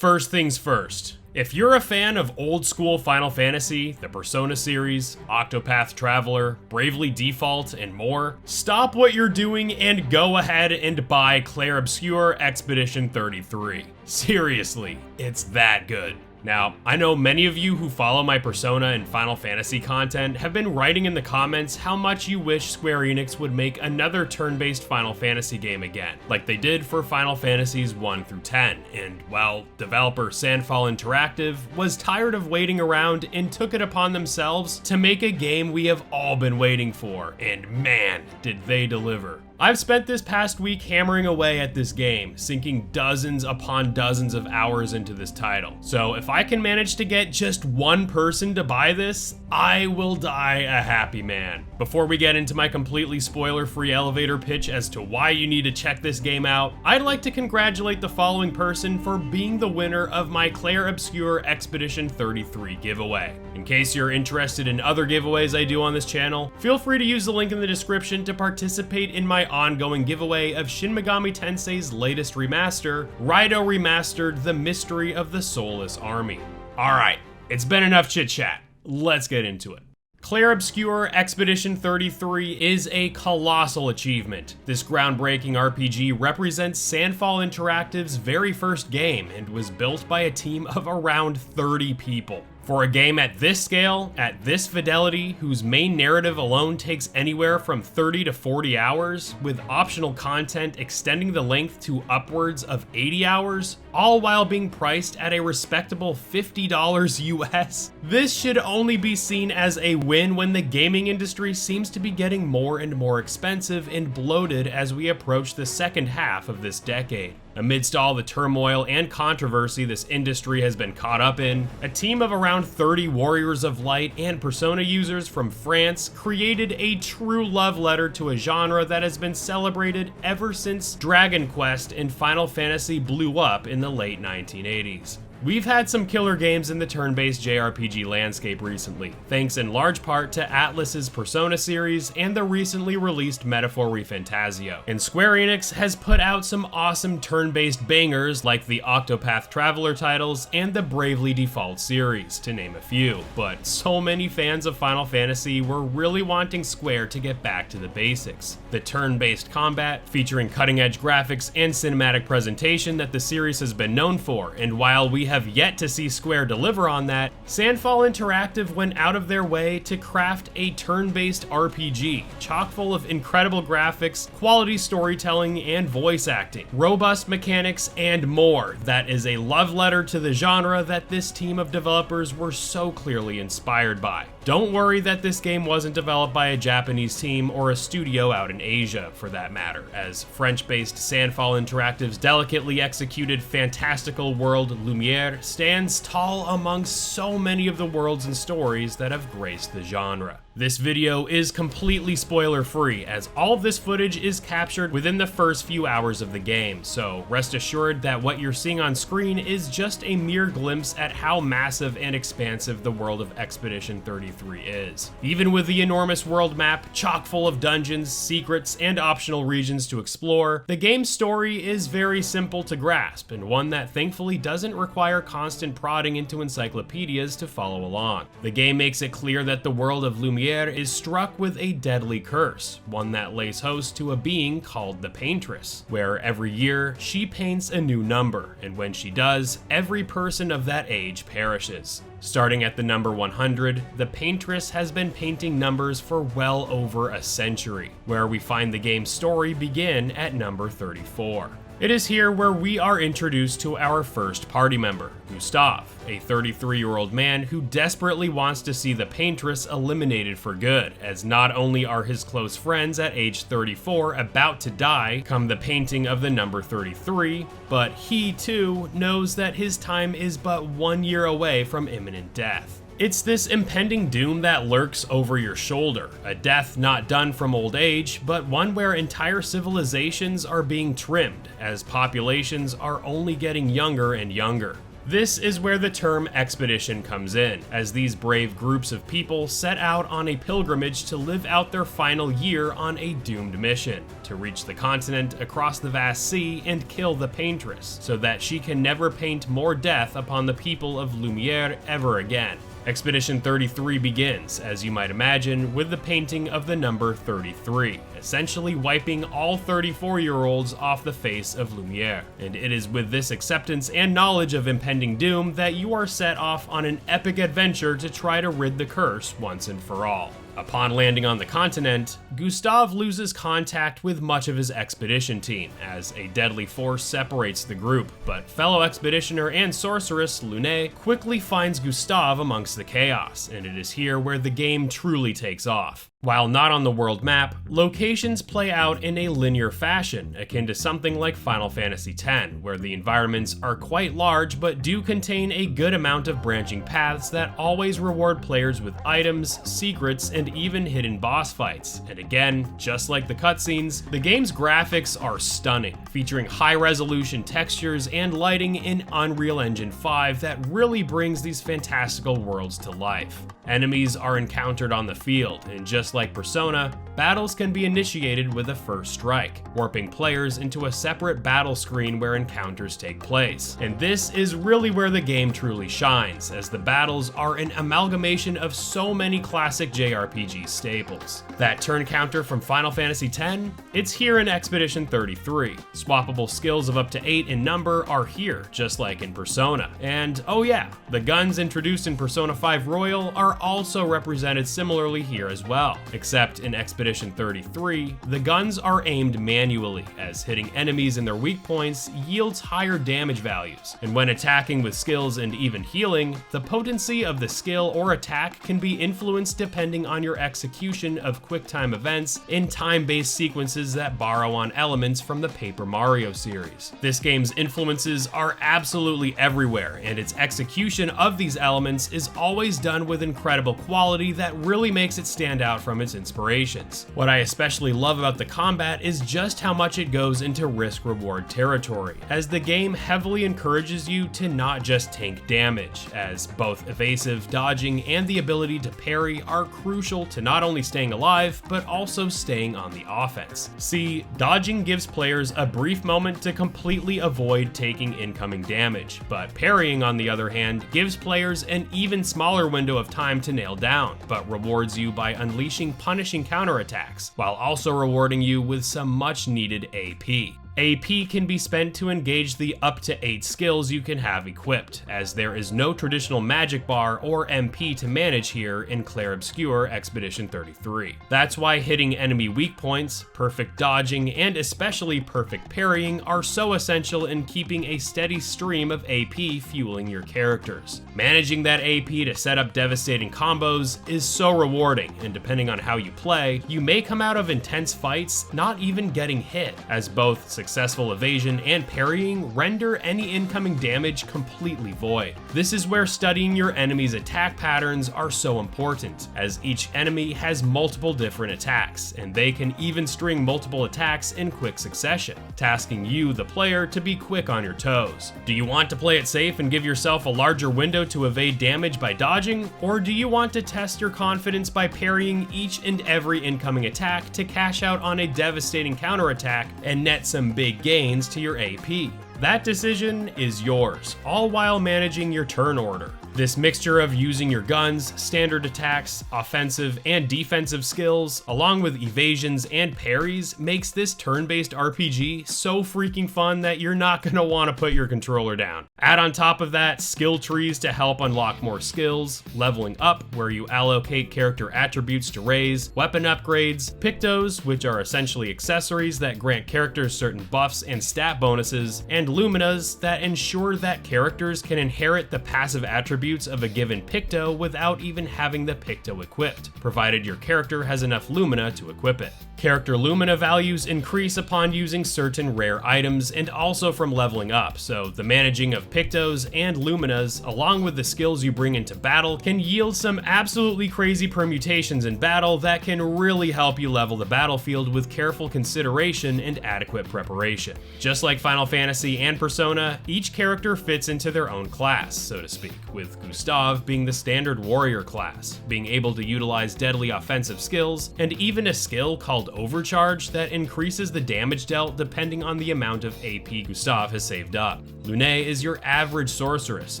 First things first. If you're a fan of old school Final Fantasy, the Persona series, Octopath Traveler, Bravely Default, and more, stop what you're doing and go ahead and buy Clair Obscur Expedition 33. Seriously, it's that good. Now, I know many of you who follow my Persona and Final Fantasy content have been writing in the comments how much you wish Square Enix would make another turn-based Final Fantasy game again, like they did for Final Fantasies 1 through 10, and well, developer Sandfall Interactive was tired of waiting around and took it upon themselves to make a game we have all been waiting for, and man, did they deliver. I've spent this past week hammering away at this game, sinking dozens upon dozens of hours into this title. So if I can manage to get just one person to buy this, I will die a happy man. Before we get into my completely spoiler-free elevator pitch as to why you need to check this game out, I'd like to congratulate the following person for being the winner of my Clair Obscur Expedition 33 giveaway. In case you're interested in other giveaways I do on this channel, feel free to use the link in the description to participate in my ongoing giveaway of Shin Megami Tensei's latest remaster, Raidou Remastered: The Mystery of the Soulless Army. Alright, it's been enough chit-chat. Let's get into it. Clair Obscur Expedition 33 is a colossal achievement. This groundbreaking RPG represents Sandfall Interactive's very first game and was built by a team of around 30 people. For a game at this scale, at this fidelity, whose main narrative alone takes anywhere from 30 to 40 hours, with optional content extending the length to upwards of 80 hours, all while being priced at a respectable $50 US, this should only be seen as a win when the gaming industry seems to be getting more and more expensive and bloated as we approach the second half of this decade. Amidst all the turmoil and controversy this industry has been caught up in, a team of around 30 Warriors of Light and Persona users from France created a true love letter to a genre that has been celebrated ever since Dragon Quest and Final Fantasy blew up in the late 1980s. We've had some killer games in the turn-based JRPG landscape recently, thanks in large part to Atlus's Persona series and the recently released Metaphor ReFantazio. And Square Enix has put out some awesome turn-based bangers like the Octopath Traveler titles and the Bravely Default series, to name a few. But so many fans of Final Fantasy were really wanting Square to get back to the basics. The turn-based combat, featuring cutting-edge graphics and cinematic presentation that the series has been known for, and while we have yet to see Square deliver on that, Sandfall Interactive went out of their way to craft a turn-based RPG, chock full of incredible graphics, quality storytelling, and voice acting, robust mechanics, and more. That is a love letter to the genre that this team of developers were so clearly inspired by. Don't worry that this game wasn't developed by a Japanese team or a studio out in Asia, for that matter, as French-based Sandfall Interactive's delicately executed fantastical world Lumiere stands tall amongst so many of the worlds and stories that have graced the genre. This video is completely spoiler-free, as all of this footage is captured within the first few hours of the game, so rest assured that what you're seeing on screen is just a mere glimpse at how massive and expansive the world of Expedition 33 is. Even with the enormous world map, chock full of dungeons, secrets, and optional regions to explore, the game's story is very simple to grasp, and one that thankfully doesn't require constant prodding into encyclopedias to follow along. The game makes it clear that the world of Lumiere is struck with a deadly curse, one that lays host to a being called the Paintress, where every year she paints a new number, and when she does, every person of that age perishes. Starting at the number 100, the Paintress has been painting numbers for well over a century, where we find the game's story begin at number 34. It is here where we are introduced to our first party member, Gustav, a 33-year-old man who desperately wants to see the Paintress eliminated for good, as not only are his close friends at age 34 about to die come the painting of the number 33, but he too knows that his time is but 1 year away from imminent death. It's this impending doom that lurks over your shoulder, a death not done from old age, but one where entire civilizations are being trimmed, as populations are only getting younger and younger. This is where the term expedition comes in, as these brave groups of people set out on a pilgrimage to live out their final year on a doomed mission, to reach the continent across the vast sea and kill the paintress, so that she can never paint more death upon the people of Lumiere ever again. Expedition 33 begins, as you might imagine, with the painting of the number 33, essentially wiping all 34-year-olds off the face of Lumiere. And it is with this acceptance and knowledge of impending doom that you are set off on an epic adventure to try to rid the curse once and for all. Upon landing on the continent, Gustave loses contact with much of his expedition team, as a deadly force separates the group, but fellow expeditioner and sorceress Lune quickly finds Gustave amongst the chaos, and it is here where the game truly takes off. While not on the world map, locations play out in a linear fashion, akin to something like Final Fantasy X, where the environments are quite large but do contain a good amount of branching paths that always reward players with items, secrets, and even hidden boss fights. And again, just like the cutscenes, the game's graphics are stunning, featuring high-resolution textures and lighting in Unreal Engine 5 that really brings these fantastical worlds to life. Enemies are encountered on the field, and just like Persona, battles can be initiated with a first strike, warping players into a separate battle screen where encounters take place. And this is really where the game truly shines, as the battles are an amalgamation of so many classic JRPG staples. That turn counter from Final Fantasy X, it's here in Expedition 33. Swappable skills of up to 8 in number are here, just like in Persona. And oh yeah, the guns introduced in Persona 5 Royal are also represented similarly here as well, except in Expedition 33, the guns are aimed manually, as hitting enemies in their weak points yields higher damage values, and when attacking with skills and even healing, the potency of the skill or attack can be influenced depending on your execution of quick-time events in time-based sequences that borrow on elements from the Paper Mario series. This game's influences are absolutely everywhere, and its execution of these elements is always done with incredible quality that really makes it stand out from its inspirations. What I especially love about the combat is just how much it goes into risk-reward territory, as the game heavily encourages you to not just tank damage, as both evasive, dodging, and the ability to parry are crucial to not only staying alive, but also staying on the offense. See, dodging gives players a brief moment to completely avoid taking incoming damage, but parrying, on the other hand, gives players an even smaller window of time to nail down, but rewards you by unleashing punishing counterattacks, while also rewarding you with some much needed AP. AP can be spent to engage the up to 8 skills you can have equipped, as there is no traditional magic bar or MP to manage here in Clair Obscur Expedition 33. That's why hitting enemy weak points, perfect dodging, and especially perfect parrying are so essential in keeping a steady stream of AP fueling your characters. Managing that AP to set up devastating combos is so rewarding, and depending on how you play, you may come out of intense fights not even getting hit, as both successful evasion and parrying render any incoming damage completely void. This is where studying your enemy's attack patterns are so important, as each enemy has multiple different attacks, and they can even string multiple attacks in quick succession, tasking you, the player, to be quick on your toes. Do you want to play it safe and give yourself a larger window to evade damage by dodging, or do you want to test your confidence by parrying each and every incoming attack to cash out on a devastating counterattack and net some big gains to your AP? That decision is yours, all while managing your turn order. This mixture of using your guns, standard attacks, offensive and defensive skills, along with evasions and parries, makes this turn-based RPG so freaking fun that you're not gonna want to put your controller down. Add on top of that skill trees to help unlock more skills, leveling up where you allocate character attributes to raise, weapon upgrades, pictos, which are essentially accessories that grant characters certain buffs and stat bonuses, and luminas that ensure that characters can inherit the passive attributes attributes of a given Picto without even having the Picto equipped, provided your character has enough Lumina to equip it. Character Lumina values increase upon using certain rare items and also from leveling up, so the managing of Pictos and Luminas, along with the skills you bring into battle, can yield some absolutely crazy permutations in battle that can really help you level the battlefield with careful consideration and adequate preparation. Just like Final Fantasy and Persona, each character fits into their own class, so to speak, with Gustav being the standard warrior class, being able to utilize deadly offensive skills, and even a skill called Overcharge that increases the damage dealt depending on the amount of AP Gustav has saved up. Lune is your average sorceress,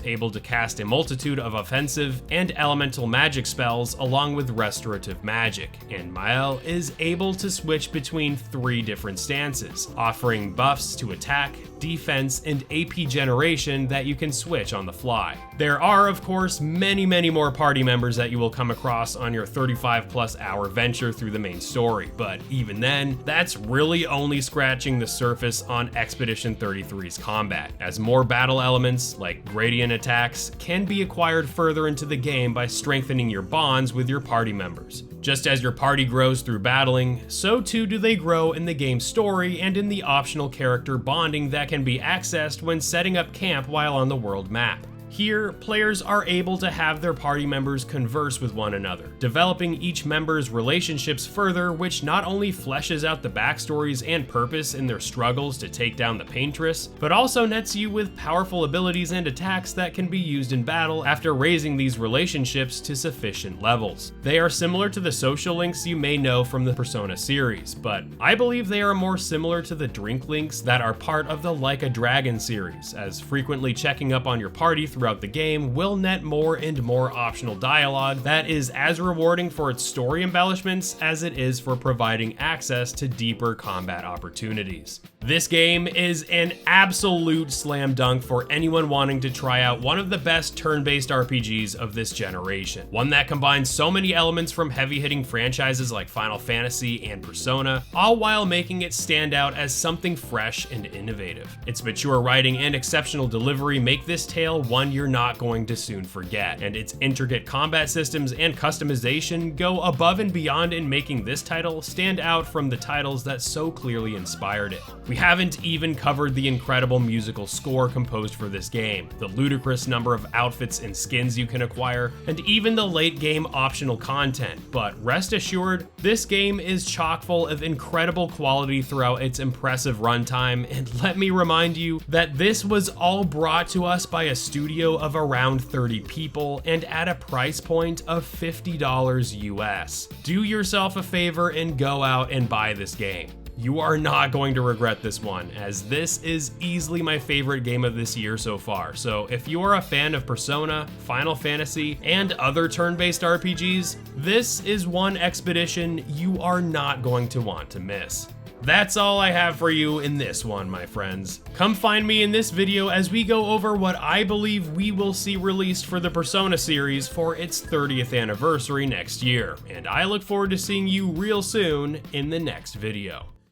able to cast a multitude of offensive and elemental magic spells along with restorative magic, and Mael is able to switch between 3 different stances, offering buffs to attack, defense, and AP generation that you can switch on the fly. There are, of course, many more party members that you will come across on your 35+ hour venture through the main story, but even then, that's really only scratching the surface on Expedition 33's combat, as more battle elements, like gradient attacks, can be acquired further into the game by strengthening your bonds with your party members. Just as your party grows through battling, so too do they grow in the game's story and in the optional character bonding that can be accessed when setting up camp while on the world map. Here, players are able to have their party members converse with one another, developing each member's relationships further, which not only fleshes out the backstories and purpose in their struggles to take down the Paintress, but also nets you with powerful abilities and attacks that can be used in battle after raising these relationships to sufficient levels. They are similar to the social links you may know from the Persona series, but I believe they are more similar to the drink links that are part of the Like a Dragon series, as frequently checking up on your party throughout the game will net more and more optional dialogue that is as rewarding for its story embellishments as it is for providing access to deeper combat opportunities. This game is an absolute slam dunk for anyone wanting to try out one of the best turn-based RPGs of this generation. One that combines so many elements from heavy-hitting franchises like Final Fantasy and Persona, all while making it stand out as something fresh and innovative. Its mature writing and exceptional delivery make this tale one you're not going to soon forget, and its intricate combat systems and customization go above and beyond in making this title stand out from the titles that so clearly inspired it. We haven't even covered the incredible musical score composed for this game, the ludicrous number of outfits and skins you can acquire, and even the late game optional content, but rest assured, this game is chock full of incredible quality throughout its impressive runtime, and let me remind you that this was all brought to us by a studio of around 30 people and at a price point of $50 US. Do yourself a favor and go out and buy this game. You are not going to regret this one, as this is easily my favorite game of this year so far. So if you are a fan of Persona, Final Fantasy, and other turn-based RPGs, this is one expedition you are not going to want to miss. That's all I have for you in this one, my friends. Come find me in this video as we go over what I believe we will see released for the Persona series for its 30th anniversary next year, and I look forward to seeing you real soon in the next video.